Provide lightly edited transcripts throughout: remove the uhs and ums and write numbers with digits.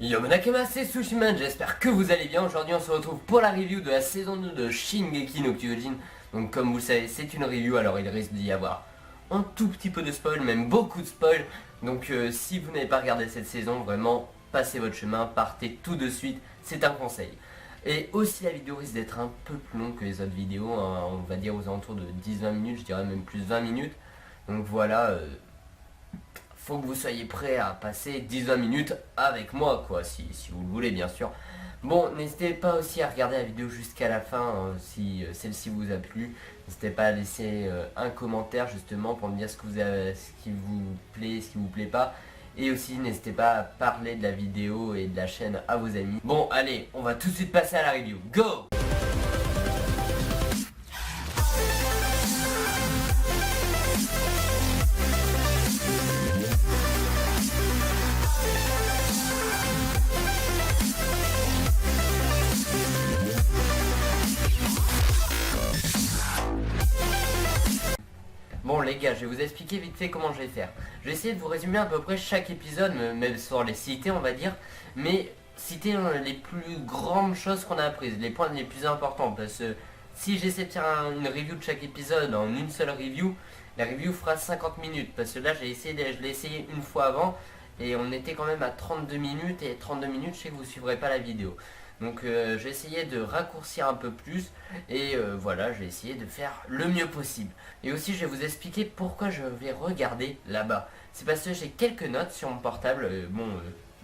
Yo Monakema, c'est Sushiman, j'espère que vous allez bien. Aujourd'hui on se retrouve pour la review de la saison 2 de Shingeki no Kyojin. Donc comme vous le savez, c'est une review, alors il risque d'y avoir un tout petit peu de spoil, même beaucoup de spoil. Donc si vous n'avez pas regardé cette saison, vraiment passez votre chemin, partez tout de suite, c'est un conseil. Et aussi la vidéo risque d'être un peu plus longue que les autres vidéos, hein, on va dire aux alentours de 10-20 minutes, je dirais même plus 20 minutes. Donc voilà, faut que vous soyez prêts à passer 10-20 minutes avec moi, quoi, si vous le voulez, bien sûr. Bon, n'hésitez pas aussi à regarder la vidéo jusqu'à la fin, hein, si celle-ci vous a plu. N'hésitez pas à laisser un commentaire, justement, pour me dire ce qui vous plaît, ce qui vous plaît pas. Et aussi, n'hésitez pas à parler de la vidéo et de la chaîne à vos amis. Bon, allez, on va tout de suite passer à la review. Go! Bon les gars, je vais vous expliquer vite fait comment je vais faire. Je vais essayer de vous résumer à peu près chaque épisode, même sans les citer on va dire, mais citer les plus grandes choses qu'on a apprises, les points les plus importants, parce que si j'essaie de faire une review de chaque épisode en une seule review, la review fera 50 minutes, parce que là je l'ai essayé une fois avant, et on était quand même à 32 minutes, et 32 minutes je sais que vous suivrez pas la vidéo. Donc je vais essayer de raccourcir un peu plus et voilà, je vais essayer de faire le mieux possible. Et aussi je vais vous expliquer pourquoi je vais regarder là-bas. C'est parce que j'ai quelques notes sur mon portable,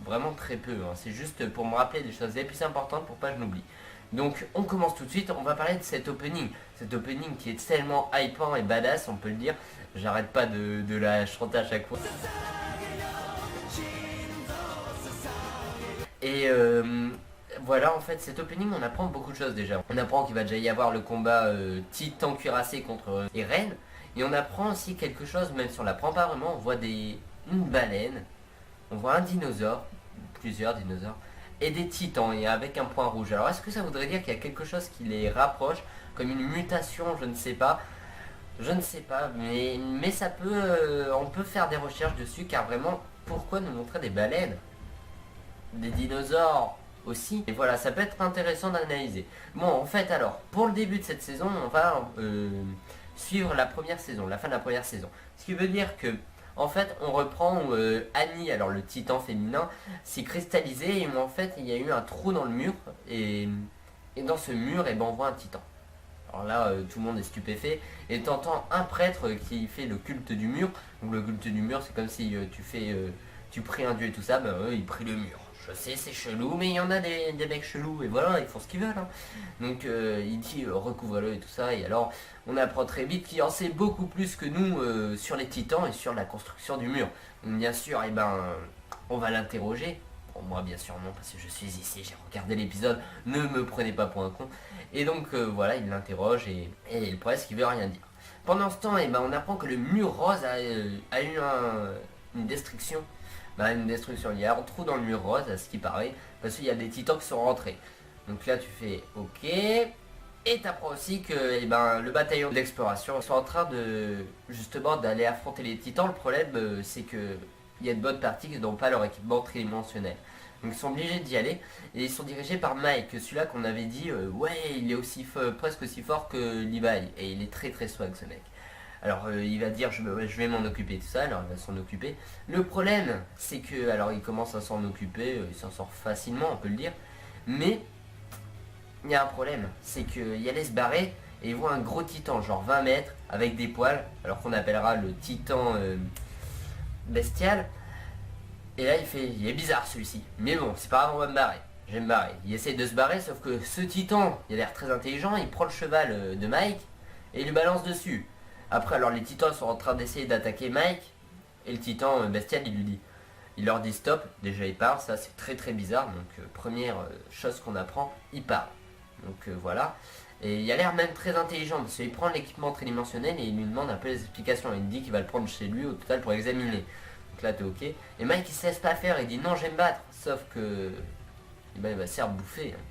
vraiment très peu, hein. C'est juste pour me rappeler des choses les plus importantes pour pas que je n'oublie. Donc on commence tout de suite, on va parler de cet opening qui est tellement hypant et badass, on peut le dire. J'arrête pas de la chanter à chaque fois. Et voilà, en fait, cet opening, on apprend beaucoup de choses déjà. On apprend qu'il va déjà y avoir le combat titan cuirassé contre Eren. Et on apprend aussi quelque chose, même si on l'apprend pas vraiment, on voit une baleine, on voit un dinosaure, plusieurs dinosaures, et des titans, et avec un point rouge. Alors est-ce que ça voudrait dire qu'il y a quelque chose qui les rapproche, comme une mutation, je ne sais pas. Je ne sais pas, mais ça peut, on peut faire des recherches dessus, car vraiment, pourquoi nous montrer des baleines, des dinosaures aussi, et voilà, ça peut être intéressant d'analyser. Bon, en fait, alors, pour le début de cette saison, on va suivre la première saison, la fin de la première saison. Ce qui veut dire que, en fait, on reprend Annie, alors le titan féminin, s'est cristallisé, et en fait, il y a eu un trou dans le mur, et dans ce mur, et ben, on voit un titan. Alors là, tout le monde est stupéfait, et t'entends un prêtre qui fait le culte du mur. Donc le culte du mur, c'est comme si tu pries un dieu et tout ça, ben eux, ils prient le mur. Je sais, c'est chelou, mais il y en a des mecs chelous, et voilà, ils font ce qu'ils veulent, hein. Donc il dit recouvrez-le et tout ça, et alors on apprend très vite qu'il en sait beaucoup plus que nous sur les titans et sur la construction du mur. Donc bien sûr, et ben, on va l'interroger. Bon, moi bien sûr non, parce que je suis ici, j'ai regardé l'épisode, ne me prenez pas pour un con. Et donc voilà, il l'interroge, et le problème c'est qu'il veut rien dire. Pendant ce temps, et ben, on apprend que le mur rose a eu une destruction. Une destruction, il y a un trou dans le mur rose à ce qui paraît, parce qu'il y a des titans qui sont rentrés. Donc là tu fais ok, et t'apprends aussi que le bataillon d'exploration sont en train de justement d'aller affronter les titans. Le problème c'est que il y a de bonnes parties qui n'ont pas leur équipement tridimensionnel. Donc ils sont obligés d'y aller, et ils sont dirigés par Mike, celui-là qu'on avait dit ouais, il est presque aussi fort que Levi, et il est très très swag ce mec. Alors il va dire je vais m'en occuper tout ça, alors il va s'en occuper. Le problème c'est que, alors il commence à s'en occuper, il s'en sort facilement on peut le dire. Mais il y a un problème, c'est qu'il allait se barrer et il voit un gros titan, genre 20 mètres, avec des poils, alors qu'on appellera le titan bestial. Et là il est bizarre celui-ci. Mais bon, c'est pas grave, on va me barrer. Je vais me barrer. Il essaie de se barrer, sauf que ce titan, il a l'air très intelligent, il prend le cheval de Mike et il lui balance dessus. Après, alors les titans sont en train d'essayer d'attaquer Mike, et le titan bestial il leur dit stop. Déjà il parle, ça c'est très très bizarre. Donc première chose qu'on apprend, il parle. Donc voilà. Et il a l'air même très intelligent, parce qu'il prend l'équipement tridimensionnel et il lui demande un peu les explications. Il dit qu'il va le prendre chez lui au total pour examiner. Donc là t'es ok. Et Mike il se laisse pas faire, il dit non, je vais me battre. Sauf que il va se faire bouffer, hein.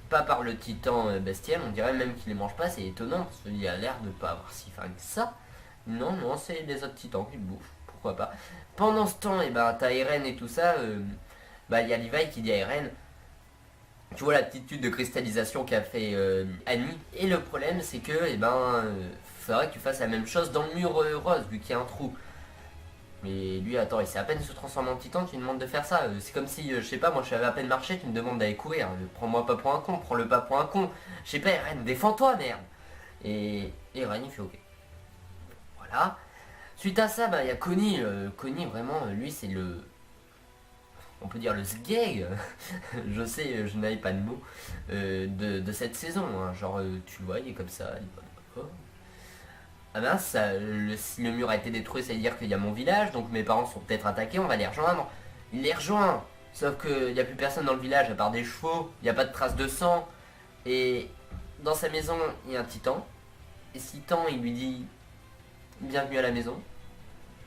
Pas par le titan bestial, on dirait même qu'il les mange pas, c'est étonnant, parce qu'il a l'air de pas avoir si faim que ça. Non, non, c'est les autres titans qui le bouffent, pourquoi pas. Pendant ce temps, t'as Eren et tout ça, bah il y a Levi qui dit à Eren, tu vois l'attitude de cristallisation qu'a fait Annie. Et le problème c'est que faudrait que tu fasses la même chose dans le mur rose vu qu'il y a un trou. Mais lui attends, il sait à peine se transformer en titan, tu lui demandes de faire ça. C'est comme si, je sais pas, moi je savais à peine marcher, tu me demandes d'aller courir. Prends-moi pas pour un con, prends-le pas pour un con. Je sais pas Eren, défends-toi merde. Et Eren il fait ok. Voilà. Suite à ça, bah il y a Connie. Connie vraiment, lui c'est le... On peut dire le sgeg, je sais, je n'avais pas de mots, de cette saison. Hein. Genre, tu le vois, il est comme ça, il est pas d'accord. Ah mince, si le mur a été détruit, ça veut dire qu'il y a mon village, donc mes parents sont peut-être attaqués, on va les rejoindre. Il les rejoint, sauf qu'il n'y a plus personne dans le village à part des chevaux, il n'y a pas de traces de sang. Et dans sa maison, il y a un titan. Et ce titan, il lui dit bienvenue à la maison.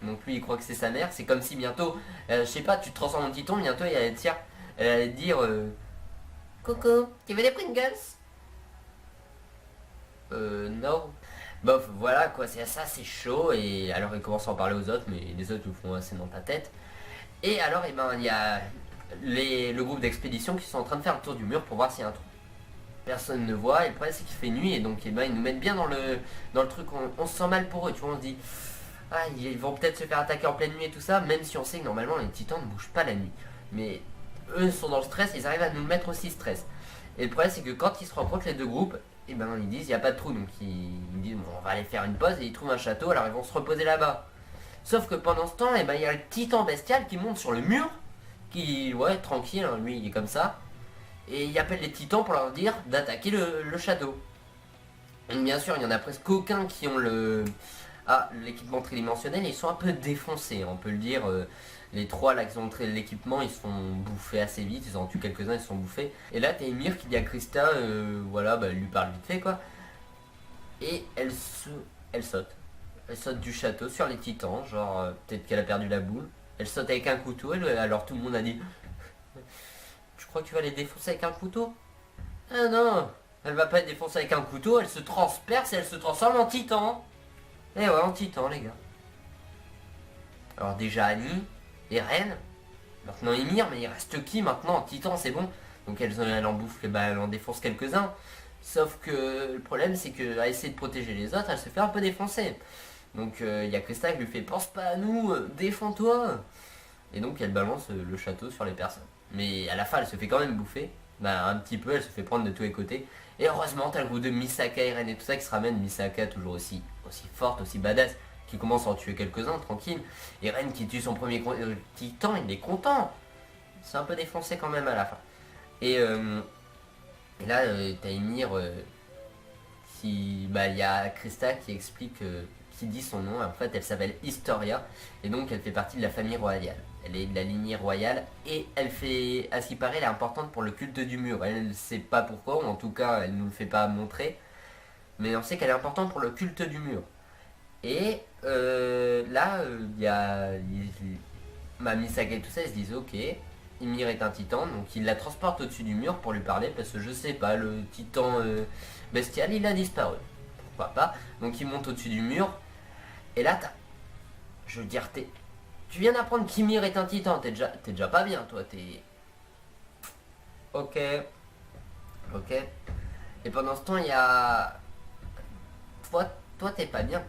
Donc lui il croit que c'est sa mère, c'est comme si bientôt, je sais pas, tu te transformes en titan, bientôt elle allait te dire coucou, tu veux des Pringles? Non. Bof, voilà quoi, c'est ça, c'est chaud, et alors il commence à en parler aux autres, mais les autres le font assez dans ta tête. Et alors, il y a le groupe d'expédition qui sont en train de faire le tour du mur pour voir s'il y a un trou. Personne ne voit, et le problème c'est qu'il fait nuit, et donc ils nous mettent bien dans le truc, on se sent mal pour eux, tu vois, on se dit... Ah, ils vont peut-être se faire attaquer en pleine nuit et tout ça, même si on sait que normalement les titans ne bougent pas la nuit. Mais eux sont dans le stress, ils arrivent à nous mettre aussi stress. Et le problème c'est que quand ils se rencontrent les deux groupes, ils disent il n'y a pas de trou, donc ils disent bon, on va aller faire une pause et ils trouvent un château, alors ils vont se reposer là-bas. Sauf que pendant ce temps, il y a le titan bestial qui monte sur le mur, qui, ouais, tranquille, hein, lui il est comme ça, et il appelle les titans pour leur dire d'attaquer le château. Et bien sûr, il y en a presque aucun qui ont l'équipement tridimensionnel, ils sont un peu défoncés, on peut le dire. Les trois là qui ont l'équipement, ils se font bouffer assez vite, ils en tuent quelques-uns, ils se sont bouffés. Et là, t'as Ymir qui dit à Krista, voilà, elle lui parle vite fait quoi. Et elle saute. Elle saute du château sur les titans, genre peut-être qu'elle a perdu la boule. Elle saute avec un couteau, alors tout le monde a dit tu crois que tu vas les défoncer avec un couteau? Ah non, elle va pas être défoncée avec un couteau, elle se transperce et elle se transforme en titan. Et ouais, en titan, les gars. Alors déjà Annie, Eren, maintenant Ymir, mais il reste qui maintenant en titan, c'est bon. Donc elle en bouffe, elle en défonce quelques-uns. Sauf que le problème, c'est qu'à essayer de protéger les autres, elle se fait un peu défoncer. Donc il y a Krista qui lui fait pense pas à nous, défends-toi. Et donc elle balance le château sur les personnes. Mais à la fin, elle se fait quand même bouffer. Un petit peu, elle se fait prendre de tous les côtés. Et heureusement, t'as le groupe de Misaka, Eren et tout ça qui se ramène. Misaka toujours aussi forte, aussi badass, qui commence à en tuer quelques-uns, tranquille. Eren qui tue son premier titan, il est content. C'est un peu défoncé quand même à la fin. Et là, t'as Ymir il y a Krista qui explique, qui dit son nom. En fait, elle s'appelle Historia. Et donc, elle fait partie de la famille royale. Elle est de la lignée royale et elle fait, à ce qui paraît, elle est importante pour le culte du mur. Elle ne sait pas pourquoi, ou en tout cas, elle ne nous le fait pas montrer. Mais on sait qu'elle est importante pour le culte du mur. Et là, il y a Misaka et tout ça, ils se disent ok, Ymir est un titan, donc il la transporte au-dessus du mur pour lui parler, parce que je sais pas, le titan bestial, il a disparu. Pourquoi pas? Donc il monte au-dessus du mur, et là, je veux dire, tu viens d'apprendre qu'Ymir est un titan, t'es déjà pas bien, toi, Ok. Ok. Et pendant ce temps, il y a... Toi, t'es pas bien.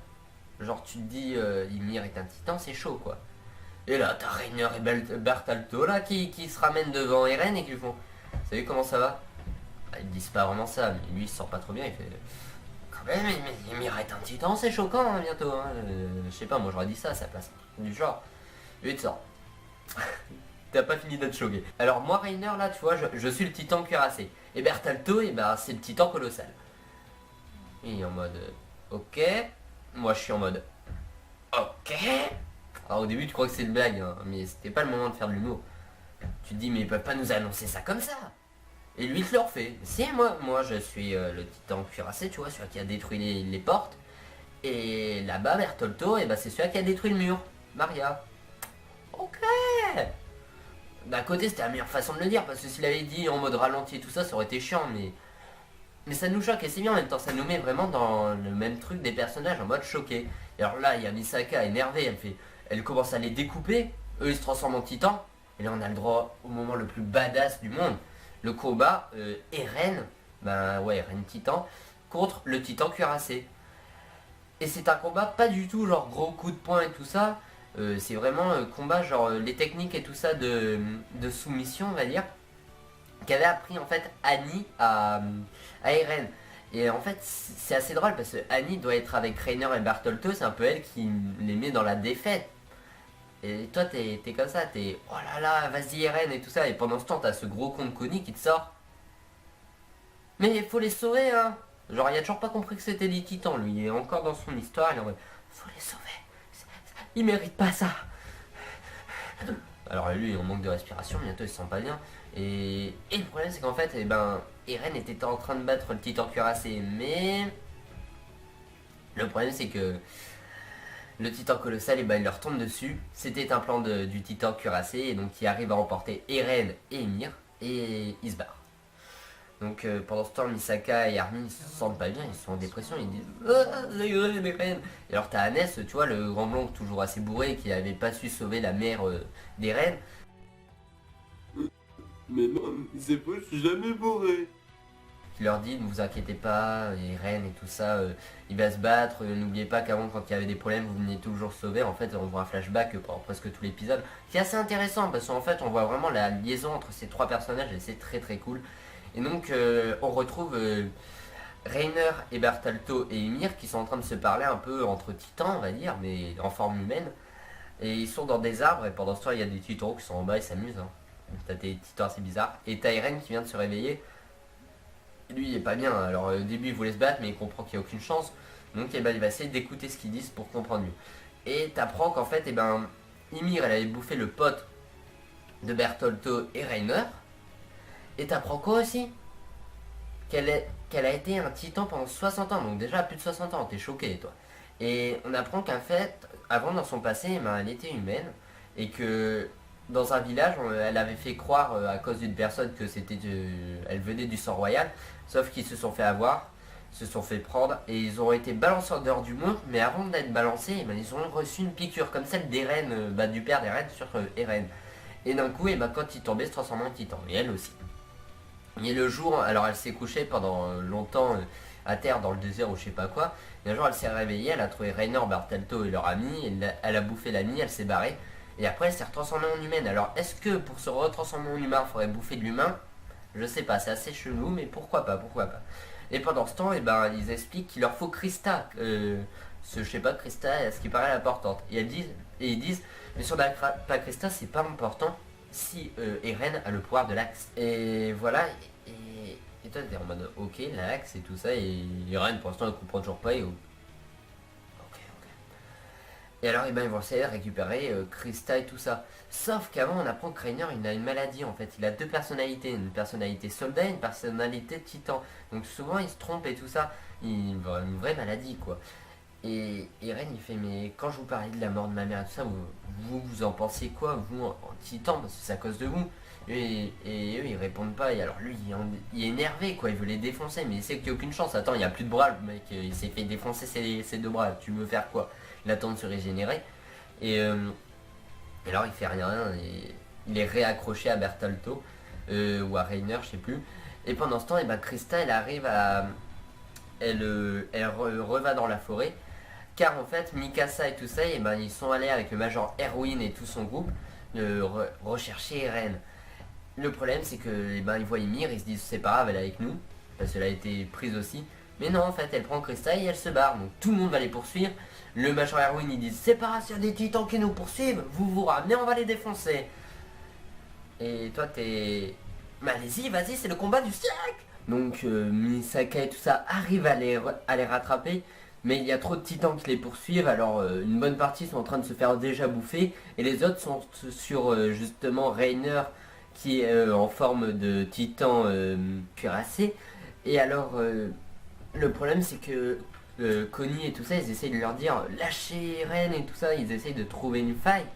Genre, tu te dis, Ymir est un titan, c'est chaud, quoi. Et là, t'as Reiner et Bertalto, là, qui se ramènent devant Eren et qui lui font... Salut, comment ça va? Ils disent pas vraiment ça, mais lui, il se sent pas trop bien, il fait... Quand même, Ymir est un titan, c'est choquant, hein, bientôt, hein. Je sais pas, moi, j'aurais dit ça à sa place. Du genre... Lui, il te sort. T'as pas fini d'être choqué. Alors, moi, Reiner, là, tu vois, je suis le titan cuirassé. Et Bertalto, c'est le titan colossal. Il est en mode... Ok. Moi, je suis en mode... Ok. Alors au début tu crois que c'est une blague, hein, mais c'était pas le moment de faire de l'humour. Tu te dis mais ils peuvent pas nous annoncer ça comme ça. Et lui il te le refait. Si moi je suis le titan cuirassé, tu vois, celui qui a détruit les portes. Et là-bas Bertolto, c'est celui qui a détruit le mur. Maria. Ok. D'un côté c'était la meilleure façon de le dire, parce que s'il avait dit en mode ralenti et tout ça, ça aurait été chiant, mais ça nous choque et c'est bien en même temps, ça nous met vraiment dans le même truc des personnages en mode choqué. Et alors là il y a Misaka énervée, elle commence à les découper, eux ils se transforment en titans, Et là on a le droit au moment le plus badass du monde. Le combat Eren, ben ouais Eren Titan, contre le Titan cuirassé. Et c'est un combat pas du tout genre gros coup de poing et tout ça. C'est vraiment combat genre les techniques et tout ça de soumission on va dire. Qu'avait appris en fait Annie à Eren. Et en fait c'est assez drôle parce que Annie doit être avec Reiner et Bertolto, c'est un peu elle qui les met dans la défaite. Et toi t'es comme ça, t'es oh là là vas-y Eren et tout ça. Et pendant ce temps t'as ce gros con de Connie qui te sort. Mais il faut les sauver hein. Genre il a toujours pas compris que c'était des titans lui, il est encore dans son histoire, il est en mode faut les sauver. Il mérite pas ça. Alors lui, on manque de respiration, bientôt il se sent pas bien. Et le problème c'est qu'en fait, eh ben, Eren était en train de battre le titan cuirassé, mais le problème c'est que le titan colossal, eh ben, il leur tombe dessus. C'était un plan du titan cuirassé, et donc il arrive à emporter Eren et Ymir, et il se barre. Donc pendant ce temps, Misaka et Armin ils se sentent pas bien, ils sont en dépression, ils disent Eren. Et alors t'as Hannes, tu vois, le grand blond toujours assez bourré qui avait pas su sauver la mère d'Eren. Mais non, c'est faux, je suis jamais bourré. Qui leur dit ne vous inquiétez pas, Eren et tout ça, il va se battre, n'oubliez pas qu'avant quand il y avait des problèmes vous veniez toujours sauver. En fait on voit un flashback pendant presque tout l'épisode qui est assez intéressant parce qu'en fait on voit vraiment la liaison entre ces trois personnages et c'est très très cool. Et donc on retrouve Reiner et Bertolto et Ymir qui sont en train de se parler un peu entre titans on va dire, mais en forme humaine. Et ils sont dans des arbres et pendant ce temps il y a des titans qui sont en bas et s'amusent. Hein. T'as des titans assez bizarres. Et t'as Eren qui vient de se réveiller. Lui il est pas bien, alors au début il voulait se battre mais il comprend qu'il n'y a aucune chance. Donc eh ben, il va essayer d'écouter ce qu'ils disent pour comprendre mieux. Et t'apprends qu'en fait Ymir elle avait bouffé le pote de Bertolto et Reiner. Et t'apprends quoi aussi? Qu'elle a été un titan pendant 60 ans, donc déjà plus de 60 ans, t'es choqué toi. Et on apprend qu'en fait, avant dans son passé, elle était humaine, et que dans un village, elle avait fait croire à cause d'une personne que elle venait du sang royal, sauf qu'ils se sont fait avoir, se sont fait prendre, et ils ont été balancés en dehors du monde, mais avant d'être balancés, ils ont reçu une piqûre, comme celle d'Eren, du père d'Eren sur Eren. Et d'un coup, quand il tombait, se transformait en titan, et elle aussi. Et le jour, alors elle s'est couchée pendant longtemps à terre dans le désert ou je sais pas quoi. Et un jour elle s'est réveillée, elle a trouvé Reiner, Bertolto et leur ami, elle a bouffé l'ami, elle s'est barrée. Et après elle s'est retransformée en humaine. Alors est-ce que pour se retransformer en humain, il faudrait bouffer de l'humain? Je sais pas, c'est assez chelou, mais pourquoi pas, pourquoi pas. Et pendant ce temps, ils expliquent qu'il leur faut Krista. Je sais pas, Krista, ce qui paraît importante. Et ils disent, mais si on n'a pas Krista, c'est pas important si Eren a le pouvoir de l'axe. Et voilà, et toi t'es en mode ok, l'axe et tout ça, et Eren pour l'instant il comprend toujours pas, et ok. Et alors ils vont essayer de récupérer Krista et tout ça. Sauf qu'avant on apprend que Reiner il a une maladie en fait, il a deux personnalités, une personnalité soldat et une personnalité titan. Donc souvent il se trompe et tout ça, il a une vraie maladie quoi. Et Eren il fait mais quand je vous parlais de la mort de ma mère et tout ça, vous en pensez quoi vous en titan parce que c'est à cause de vous. Et eux ils répondent pas et alors lui il est énervé quoi, il veut les défoncer mais il sait qu'il n'y a aucune chance. Attends il n'y a plus de bras le mec, il s'est fait défoncer ses deux bras, tu veux faire quoi? Il attend de se régénérer et alors il fait rien, il est réaccroché à Bertolto ou à Reiner je sais plus. Et pendant ce temps Krista elle arrive à elle reva dans la forêt. Car en fait, Mikasa et tout ça, ils sont allés avec le Major Erwin et tout son groupe rechercher Eren. Le problème, c'est que ils voient Ymir, ils se disent c'est pas grave, elle est avec nous, parce qu'elle a été prise aussi. Mais non, en fait, elle prend Krista et elle se barre. Donc tout le monde va les poursuivre. Le Major Erwin, ils disent c'est pas grave, s'il y a des titans qui nous poursuivent, vous vous ramenez, on va les défoncer. Et toi, t'es... Mais allez-y, vas-y, c'est le combat du siècle. Donc Misaka et tout ça arrivent à les rattraper. Mais il y a trop de titans qui les poursuivent, alors une bonne partie sont en train de se faire déjà bouffer, et les autres sont sur justement Reiner qui est en forme de titan cuirassé. Et alors le problème c'est que Connie et tout ça, ils essayent de leur dire lâchez Eren et tout ça, ils essayent de trouver une faille,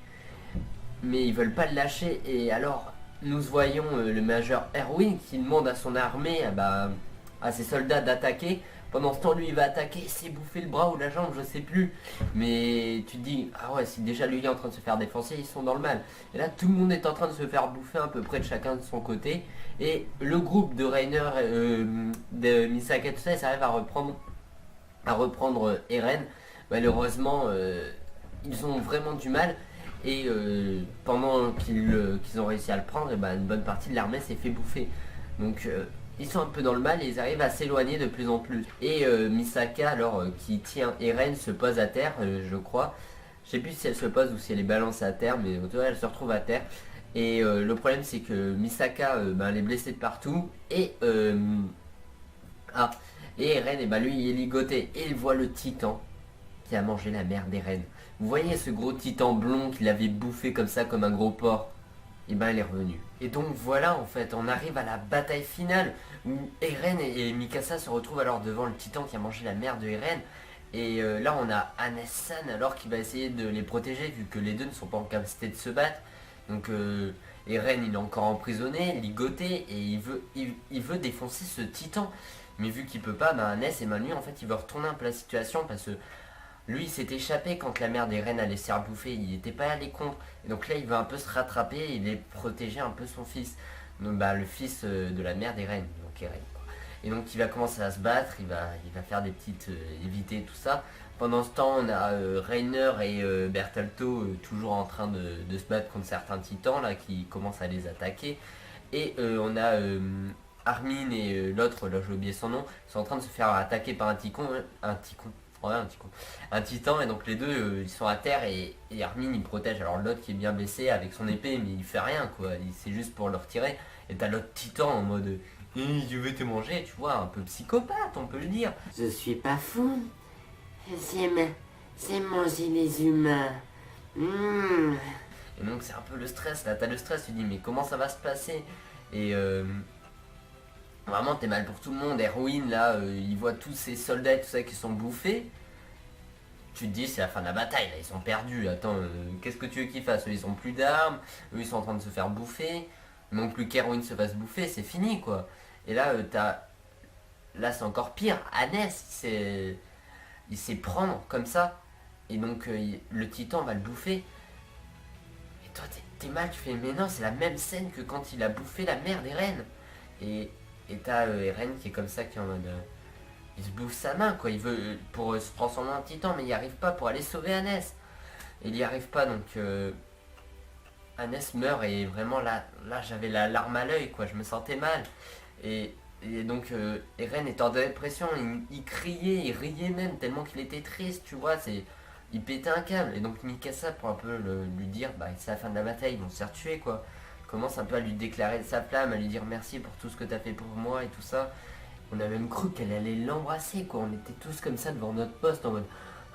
mais ils veulent pas le lâcher. Et alors nous voyons le Major Erwin qui demande à son armée, à ses soldats d'attaquer Pendant ce temps, lui il va attaquer, c'est bouffer le bras ou la jambe, je sais plus. Mais tu te dis, ah ouais, si déjà lui il est en train de se faire défoncer, ils sont dans le mal. Et là, tout le monde est en train de se faire bouffer à peu près de chacun de son côté. Et le groupe de Reiner, de Misaka, tout ça, ils arrivent à reprendre Eren. Malheureusement, ils ont vraiment du mal. Et pendant qu'ils ont réussi à le prendre, et ben, une bonne partie de l'armée s'est fait bouffer. Donc ils sont un peu dans le mal et ils arrivent à s'éloigner de plus en plus. Et Misaka, alors qui tient Eren, se pose à terre, je crois. Je sais plus si elle se pose ou si elle est balancée à terre, mais en tout cas elle se retrouve à terre. Et le problème c'est que Misaka, elle est blessée de partout. Et et Eren, et ben, lui il est ligoté. Et il voit le titan qui a mangé la mère d'Eren. Vous voyez ce gros titan blond qui l'avait bouffé comme ça, comme un gros porc? Et ben elle est revenue. Et donc voilà, en fait, on arrive à la bataille finale où Eren et Mikasa se retrouvent alors devant le titan qui a mangé la mère de Eren. Et là on a Anes-san alors qui va essayer de les protéger vu que les deux ne sont pas en capacité de se battre. Donc Eren il est encore emprisonné, ligoté et il veut défoncer ce titan. Mais vu qu'il peut pas, Anes et Manu en fait il veut retourner un peu la situation parce que lui, il s'est échappé quand la mère des reines allait se faire bouffer, il n'était pas allé contre. Et donc là, il va un peu se rattraper, il est protéger un peu son fils. Donc bah, le fils de la mère des reines, donc Eren, quoi. Et donc il va commencer à se battre, il va faire des petites éviter tout ça. Pendant ce temps, on a Reiner et Bertolto toujours en train de se battre contre certains titans là qui commencent à les attaquer. Et on a Armin et l'autre, là j'ai oublié son nom, sont en train de se faire attaquer par un titan. Ouais, un titan, et donc les deux ils sont à terre et Armin il protège alors l'autre qui est bien blessé avec son épée, mais il fait rien quoi, c'est juste pour le retirer. Et t'as l'autre titan en mode je vais te manger, tu vois, un peu psychopathe on peut le dire. Je suis pas fou. C'est manger les humains. Et donc c'est un peu le stress là, t'as le stress, tu dis mais comment ça va se passer. Et vraiment t'es mal pour tout le monde. Erwin là, il voit tous ces soldats et tout ça qui sont bouffés. Tu te dis c'est la fin de la bataille là, ils sont perdus. Attends, qu'est-ce que tu veux qu'ils fassent? Eux ils ont plus d'armes, eux ils sont en train de se faire bouffer. Non plus qu'Erwin se fasse bouffer, c'est fini quoi. Et là là c'est encore pire. Hannes il sait prendre comme ça. Et donc le titan va le bouffer. Et toi t'es mal, tu fais mais non c'est la même scène que quand il a bouffé la mère d'Eren. Et t'as Eren qui est comme ça, qui est en mode il se bouffe sa main quoi, il veut pour se transformer en titan mais il n'y arrive pas pour aller sauver Hannes. Et il n'y arrive pas donc Hannes meurt et vraiment là j'avais la larme à l'œil quoi, je me sentais mal. Et donc Eren est en dépression, il criait, il riait même tellement qu'il était triste, tu vois, il pétait un câble. Et donc Mikasa pour un peu lui dire bah c'est la fin de la bataille, ils vont se faire tuer quoi. Commence un peu à lui déclarer sa flamme, à lui dire merci pour tout ce que t'as fait pour moi et tout ça. On a même cru qu'elle allait l'embrasser quoi, on était tous comme ça devant notre poste en mode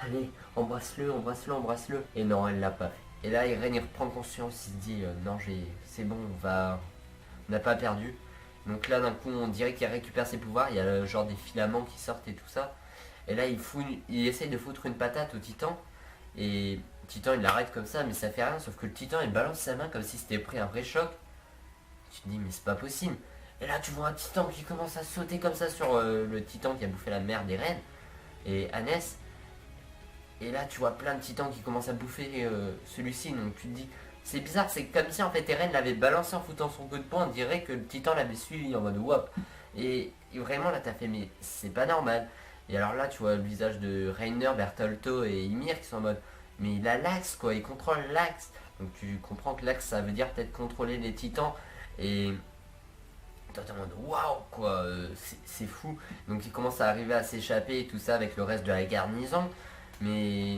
allez, embrasse-le, embrasse-le, embrasse-le. Et non, elle l'a pas fait. Et là, Eren il reprend conscience, il se dit non, c'est bon, on n'a pas perdu. Donc là, d'un coup, on dirait qu'il récupère ses pouvoirs, il y a genre des filaments qui sortent et tout ça. Et là, il essaye de foutre une patate au titan. Et le titan, il l'arrête comme ça, mais ça fait rien, sauf que le titan, il balance sa main comme si c'était pris un vrai choc. Tu te dis, mais c'est pas possible. Et là, tu vois un titan qui commence à sauter comme ça sur le titan qui a bouffé la mère d'Eren et Hannes. Et là, tu vois plein de titans qui commencent à bouffer celui-ci. Donc tu te dis, c'est bizarre, c'est comme si en fait Eren l'avait balancé en foutant son coup de poing. On dirait que le titan l'avait suivi en mode wop. Et vraiment là, t'as fait, mais c'est pas normal. Et alors là, tu vois le visage de Reiner, Bertolto et Ymir qui sont en mode, mais il a l'axe quoi, il contrôle l'axe. Donc tu comprends que l'axe ça veut dire peut-être contrôler les titans. Et toi t'es en mode waouh quoi, c'est fou. Donc il commence à arriver à s'échapper et tout ça avec le reste de la garnison. Mais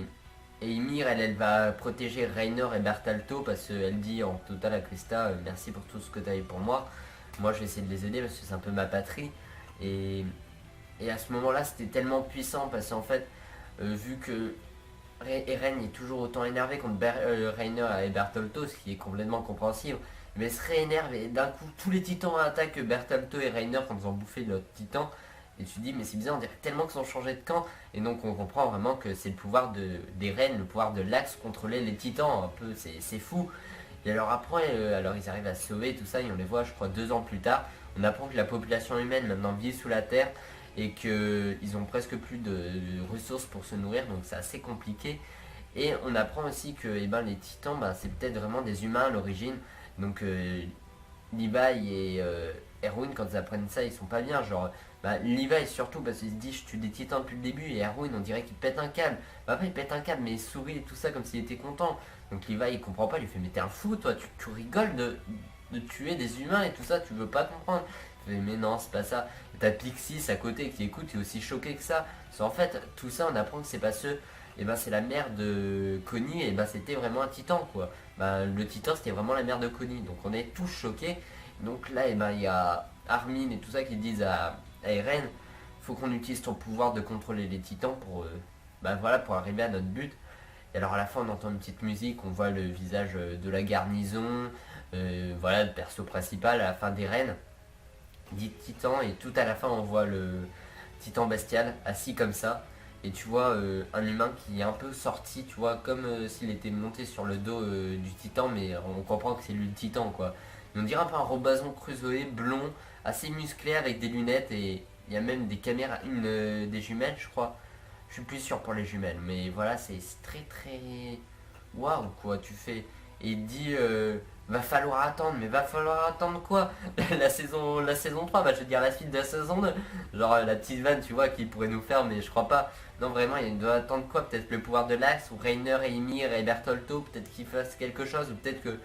et Ymir elle va protéger Reiner et Bertolto parce qu'elle dit en total à Krista merci pour tout ce que tu as eu pour moi. Moi je vais essayer de les aider parce que c'est un peu ma patrie. Et à ce moment là c'était tellement puissant parce qu'en fait vu que Eren est toujours autant énervé contre Reiner et Bertolto, ce qui est complètement compréhensible, mais se réénerve et d'un coup tous les titans attaquent Bertolto et Reiner quand ils ont bouffé l'autre titan. Et tu te dis mais c'est bizarre, on dirait tellement qu'ils ont changé de camp. Et donc on comprend vraiment que c'est le pouvoir des reines, le pouvoir de l'axe contrôler les titans un peu, c'est fou. Et alors après, alors ils arrivent à se sauver tout ça et on les voit je crois 2 ans plus tard. On apprend que la population humaine maintenant vit sous la terre et qu'ils ont presque plus de ressources pour se nourrir, donc c'est assez compliqué. Et on apprend aussi que les titans, c'est peut-être vraiment des humains à l'origine. Donc Levi et Erwin, quand ils apprennent ça, ils sont pas bien. Genre, Levi surtout parce qu'il se dit je tue des titans depuis le début, et Erwin on dirait qu'il pète un câble. Après il pète un câble mais il sourit et tout ça comme s'il était content. Donc Levi il comprend pas, il lui fait mais t'es un fou toi, tu rigoles de tuer des humains et tout ça, tu veux pas comprendre. Il fait mais non c'est pas ça. Et t'as Pixis à côté qui écoute, qui est aussi choqué que ça. Parce qu'en fait tout ça on apprend que c'est pas ceux, c'est la mère de Connie, et c'était vraiment un titan quoi. Le titan c'était vraiment la mère de Connie, donc on est tous choqués. Donc là il y a Armin et tout ça qui disent à Eren, faut qu'on utilise ton pouvoir de contrôler les titans pour, pour arriver à notre but. Et alors à la fin on entend une petite musique, on voit le visage de la garnison, le perso principal à la fin d'Eren, dit titan, et tout à la fin on voit le titan bestial assis comme ça. Et tu vois un humain qui est un peu sorti, tu vois, comme s'il était monté sur le dos du titan, mais on comprend que c'est lui le titan quoi. Et on dirait un peu un Robinson Crusoe blond, assez musclé avec des lunettes, et il y a même des caméras, des jumelles je crois. Je suis plus sûr pour les jumelles, mais voilà, c'est très très... Waouh quoi, tu fais... Et il dit, va falloir attendre, mais va falloir attendre quoi? la saison 3, je veux dire la suite de la saison 2. Genre la petite vanne, tu vois, qu'il pourrait nous faire, mais je crois pas. Non vraiment, il doit attendre quoi? Peut-être le pouvoir de l'Axe, ou Reiner et Ymir et Bertolto, peut-être qu'ils fassent quelque chose, ou peut-être que...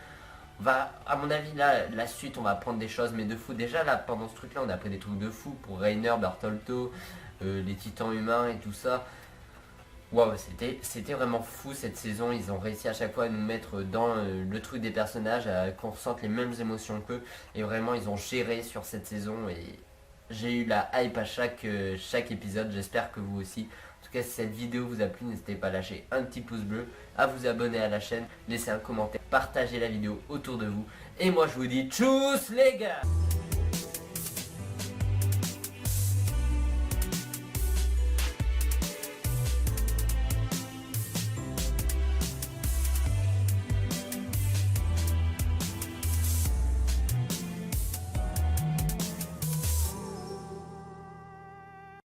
à mon avis, là, la suite, on va apprendre des choses, mais de fou. Déjà, là, pendant ce truc-là, on a appris des trucs de fou pour Reiner, Bertolto, les titans humains et tout ça. Waouh, c'était vraiment fou cette saison. Ils ont réussi à chaque fois à nous mettre dans le truc des personnages, à qu'on ressente les mêmes émotions qu'eux. Et vraiment, ils ont géré sur cette saison. Et j'ai eu la hype à chaque épisode. J'espère que vous aussi. En tout cas, si cette vidéo vous a plu, n'hésitez pas à lâcher un petit pouce bleu, à vous abonner à la chaîne, laisser un commentaire, partager la vidéo autour de vous. Et moi, je vous dis tchuss les gars!